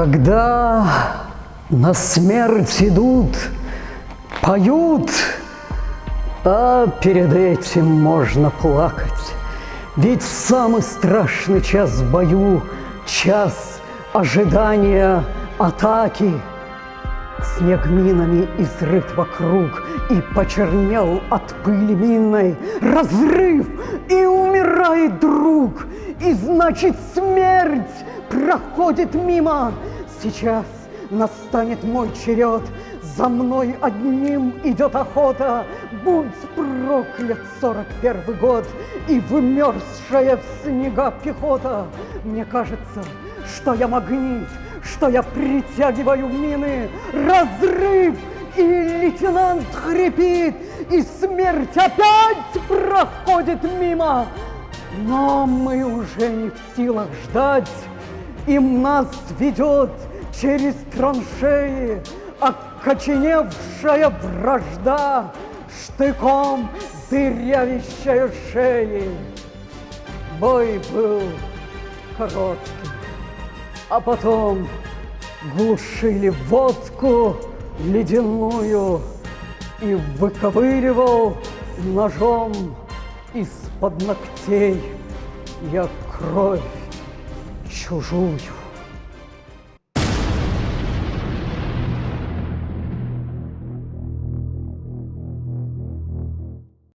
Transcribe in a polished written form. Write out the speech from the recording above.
Когда на смерть идут, поют, а перед этим можно плакать. Ведь самый страшный час в бою — час ожидания атаки. Снег минами изрыт вокруг и почернел от пыли минной. Разрыв, и умирает друг, и значит смерть проходит мимо. Сейчас настанет мой черед, за мной одним идет охота. Будь проклят 41-й год и вымерзшая в снега пехота. Мне кажется, что я магнит, что я притягиваю мины. Разрыв, и лейтенант хрипит, и смерть опять проходит мимо. Но мы уже не в силах ждать, им нас ведет через траншеи окоченевшая вражда, штыком дырявящая шеи. Бой был короткий, а потом глушили водку ледяную, и выковыривал ножом из-под ногтей я кровь чужую.